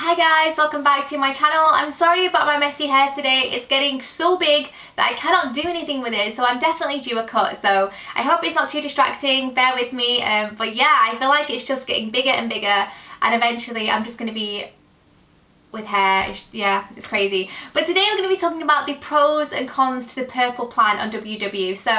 Hi guys, welcome back to my channel. I'm sorry about my messy hair today. It's getting so big that I cannot do anything with it, so I'm definitely due a cut. So I hope it's not too distracting, bear with me. But yeah, I feel like it's just getting bigger and bigger, and eventually I'm just going to be with hair. Yeah, it's crazy. But today we're going to be talking about the pros and cons to the purple plan on WW. So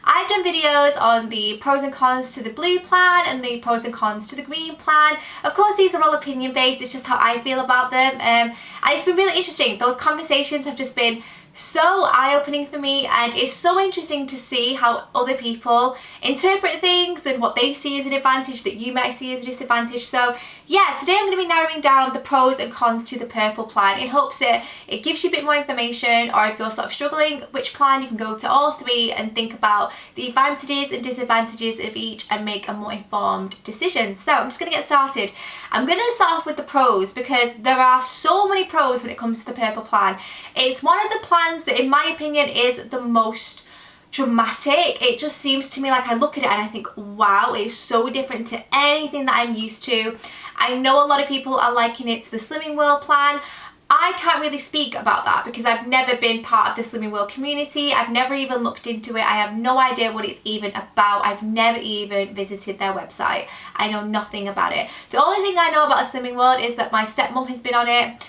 I've done videos on the pros and cons to the blue plan and the pros and cons to the green plan. Of course, these are all opinion based, it's just how I feel about them, and it's been really interesting. Those conversations have just been so eye-opening for me, and it's so interesting to see how other people interpret things and what they see as an advantage that you might see as a disadvantage. So yeah, today I'm going to be narrowing down the pros and cons to the purple plan in hopes that it gives you a bit more information, or if you're sort of struggling which plan, you can go to all three and think about the advantages and disadvantages of each and make a more informed decision. So I'm just going to get started. I'm going to start off with the pros because there are so many pros when it comes to the purple plan. It's one of the plans that in my opinion is the most dramatic. It just seems to me like I look at it and I think, wow, it's so different to anything that I'm used to. I know a lot of people are liking it to the Slimming World plan. I can't really speak about that because I've never been part of the Slimming World community. I've never even looked into it. I have no idea what it's even about. I've never even visited their website. I know nothing about it. The only thing I know about a Slimming World is that my stepmom has been on it,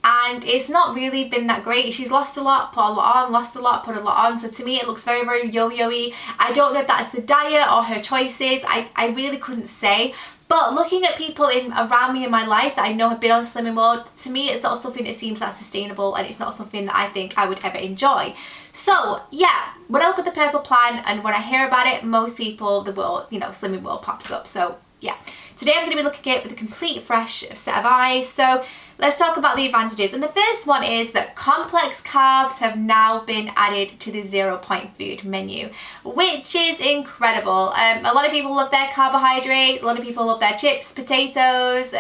and it's not really been that great. She's lost a lot, put a lot on, lost a lot, put a lot on. So to me it looks very, very yo-yo-y. I don't know if that's the diet or her choices. I really couldn't say. But looking at people around me in my life that I know have been on Slimming World, to me it's not something that seems that sustainable, and it's not something that I think I would ever enjoy. So yeah, when I look at the purple plan and when I hear about it, most people, the world, you know, Slimming World pops up. So yeah, today I'm going to be looking at it with a complete fresh set of eyes. So let's talk about the advantages. And the first one is that complex carbs have now been added to the 0 point food menu, which is incredible. A lot of people love their carbohydrates, a lot of people love their chips, potatoes,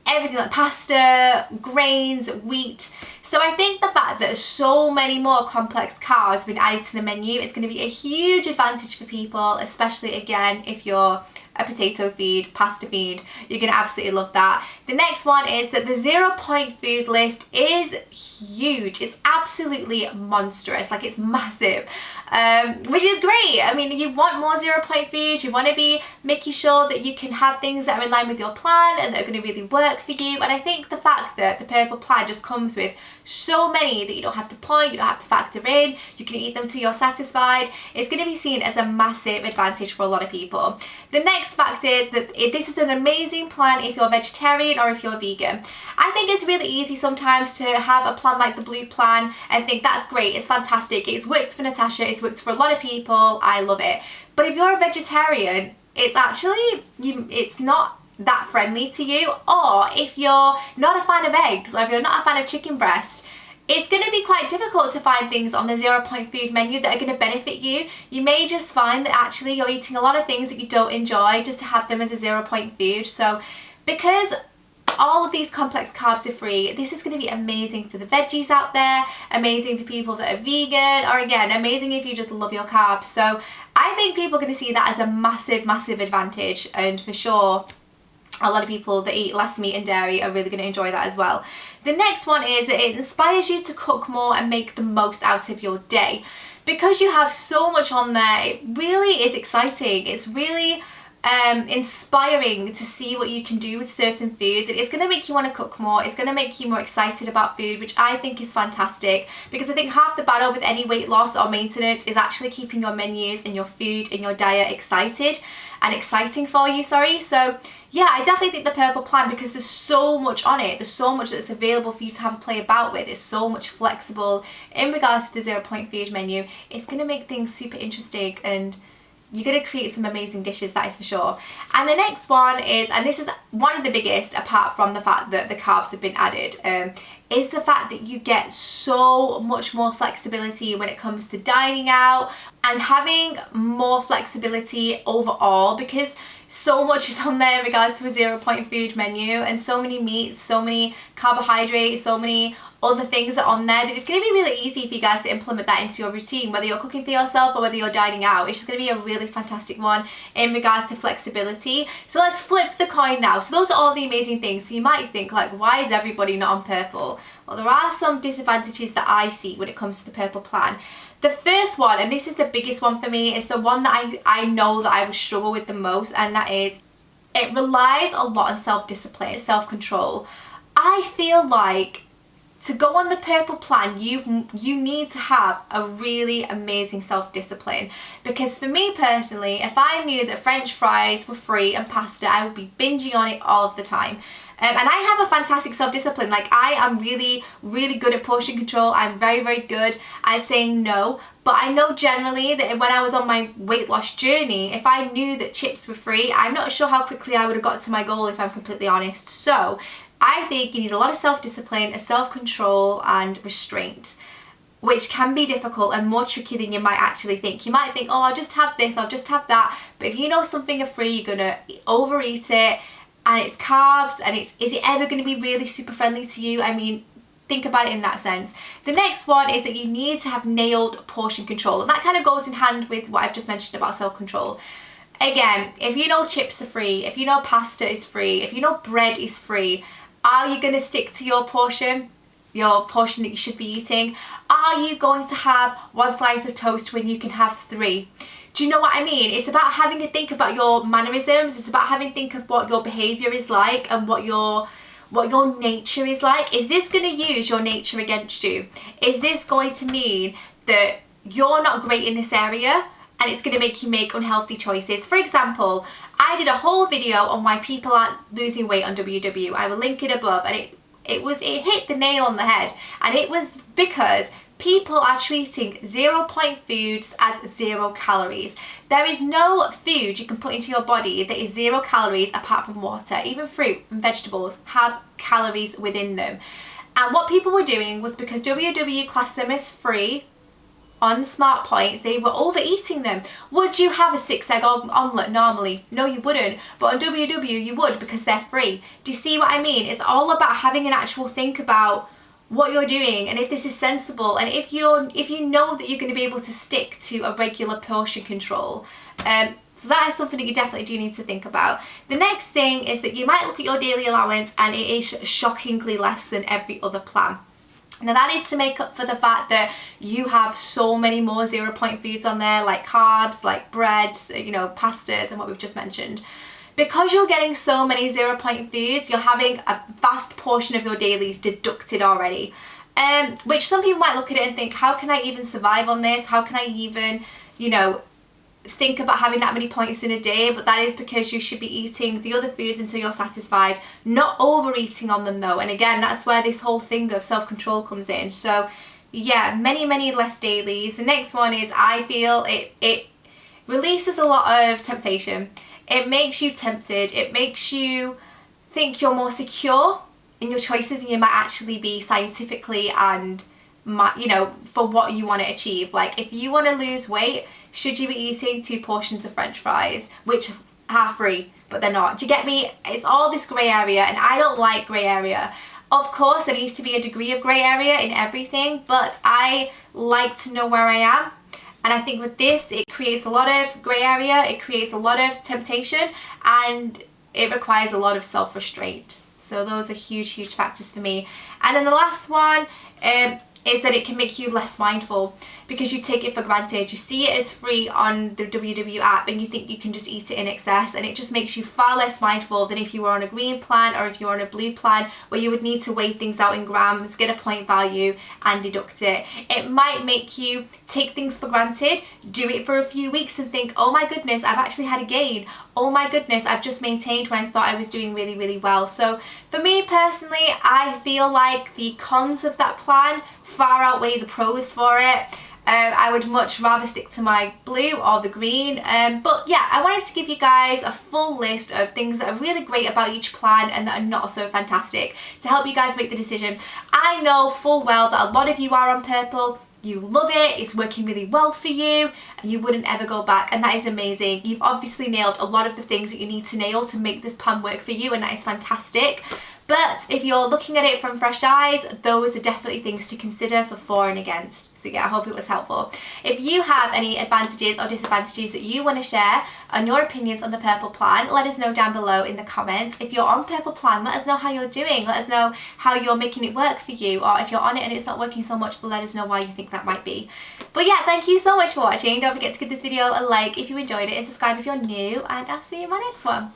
everything like pasta, grains, wheat. So I think the fact that so many more complex carbs have been added to the menu is going to be a huge advantage for people, especially again if you're a potato feed, pasta feed. You're going to absolutely love that. The next one is that the 0 point food list is huge. It's absolutely monstrous, like it's massive, which is great. I mean, you want more 0 point foods, you want to be making sure that you can have things that are in line with your plan and that are going to really work for you. And I think the fact that the purple plan just comes with so many that you don't have to point, you don't have to factor in, you can eat them till you're satisfied, it's going to be seen as a massive advantage for a lot of people. The next fact is that this is an amazing plan if you're vegetarian or if you're vegan. I think it's really easy sometimes to have a plan like the blue plan and think that's great, it's fantastic, it's worked for Natasha, it's worked for a lot of people, I love it. But if you're a vegetarian, it's actually, it's not that friendly to you. Or if you're not a fan of eggs, or if you're not a fan of chicken breast, it's going to be quite difficult to find things on the 0 point food menu that are going to benefit you. You may just find that actually you're eating a lot of things that you don't enjoy just to have them as a 0 point food. So because all of these complex carbs are free, this is going to be amazing for the veggies out there, amazing for people that are vegan, or again, amazing if you just love your carbs. So I think people are going to see that as a massive, massive advantage, and for sure a lot of people that eat less meat and dairy are really going to enjoy that as well. The next one is that it inspires you to cook more and make the most out of your day. Because you have so much on there, it really is exciting. It's really inspiring to see what you can do with certain foods. It's going to make you want to cook more, it's going to make you more excited about food, which I think is fantastic, because I think half the battle with any weight loss or maintenance is actually keeping your menus and your food and your diet exciting for you, So yeah, I definitely think the purple plan, because there's so much on it, there's so much that's available for you to have a play about with, it's so much flexible in regards to the 0 point food menu. It's going to make things super interesting, and you're going to create some amazing dishes, that is for sure. And the next one is, and this is one of the biggest apart from the fact that the carbs have been added, is the fact that you get so much more flexibility when it comes to dining out and having more flexibility overall, because so much is on there in regards to a 0 point food menu, and so many meats, so many carbohydrates, so many other things are on there that it's going to be really easy for you guys to implement that into your routine, whether you're cooking for yourself or whether you're dining out. It's just going to be a really fantastic one in regards to flexibility. So let's flip the coin now. So those are all the amazing things. So you might think like, why is everybody not on purple? Well, there are some disadvantages that I see when it comes to the purple plan. The first one, and this is the biggest one for me, is the one that I know that I would struggle with the most, and that is it relies a lot on self-discipline, self-control. I feel like to go on the purple plan, you need to have a really amazing self-discipline, because for me personally, if I knew that French fries were free and pasta, I would be binging on it all of the time. And I have a fantastic self-discipline. Like, I am really, really good at portion control. I'm very, very good at saying no. But I know generally that when I was on my weight loss journey, if I knew that chips were free, I'm not sure how quickly I would have got to my goal, if I'm completely honest. So I think you need a lot of self-discipline, a self-control and restraint, which can be difficult and more tricky than you might actually think. You might think, oh, I'll just have this, I'll just have that. But if you know something are free, you're gonna overeat it, and it's carbs, and is it ever going to be really super friendly to you? I mean, think about it in that sense. The next one is that you need to have nailed portion control, and that kind of goes in hand with what I've just mentioned about self-control. Again, if you know chips are free, if you know pasta is free, if you know bread is free, are you going to stick to your portion that you should be eating? Are you going to have one slice of toast when you can have 3? Do you know what I mean? It's about having to think about your mannerisms. It's about having to think of what your behaviour is like and what your nature is like. Is this going to use your nature against you? Is this going to mean that you're not great in this area and it's going to make you make unhealthy choices? For example, I did a whole video on why people aren't losing weight on WW. I will link it above, and it hit the nail on the head, and it was because people are treating 0 point foods as 0 calories. There is no food you can put into your body that is 0 calories apart from water. Even fruit and vegetables have calories within them. And what people were doing was, because WW classed them as free on the smart points, they were overeating them. Would you have a 6-egg omelette normally? No, you wouldn't. But on WW you would, because they're free. Do you see what I mean? It's all about having an actual think about what you're doing and if this is sensible, and if you know that you're going to be able to stick to a regular portion control. So that is something that you definitely do need to think about. The next thing is that you might look at your daily allowance and it is shockingly less than every other plan. Now that is to make up for the fact that you have so many more 0 point foods on there, like carbs, like breads, you know, pastas, and what we've just mentioned. Because you're getting so many 0 point foods, you're having a vast portion of your dailies deducted already. Which some people might look at it and think, how can I even survive on this? How can I even, you know, think about having that many points in a day? But that is because you should be eating the other foods until you're satisfied, not overeating on them though. And again, that's where this whole thing of self-control comes in. So yeah, many less dailies. The next one is, I feel it releases a lot of temptation. It makes you tempted. It makes you think you're more secure in your choices, and you might actually be scientifically and, you know, for what you want to achieve. Like, if you want to lose weight, should you be eating 2 portions of French fries, which are free, but they're not? Do you get me? It's all this grey area, and I don't like grey area. Of course, there needs to be a degree of grey area in everything, but I like to know where I am. And I think with this, it creates a lot of grey area, it creates a lot of temptation, and it requires a lot of self-restraint. So those are huge factors for me. And then the last one is that it can make you less mindful, because you take it for granted. You see it as free on the WW app and you think you can just eat it in excess, and it just makes you far less mindful than if you were on a green plan or if you were on a blue plan, where you would need to weigh things out in grams, get a point value and deduct it. It might make you take things for granted, do it for a few weeks and think, oh my goodness, I've actually had a gain. Oh my goodness, I've just maintained when I thought I was doing really well. So for me personally, I feel like the cons of that plan far outweigh the pros for it. I would much rather stick to my blue or the green, but yeah, I wanted to give you guys a full list of things that are really great about each plan and that are not so fantastic, to help you guys make the decision. I know full well that a lot of you are on purple. You love it, it's working really well for you, and you wouldn't ever go back, and that is amazing. You've obviously nailed a lot of the things that you need to nail to make this plan work for you, and that is fantastic. But if you're looking at it from fresh eyes, those are definitely things to consider for and against. So yeah, I hope it was helpful. If you have any advantages or disadvantages that you want to share on your opinions on the purple plan, let us know down below in the comments. If you're on purple plan, let us know how you're doing. Let us know how you're making it work for you, or if you're on it and it's not working so much, let us know why you think that might be. But yeah, thank you so much for watching. Don't forget to give this video a like if you enjoyed it and subscribe if you're new, and I'll see you in my next one.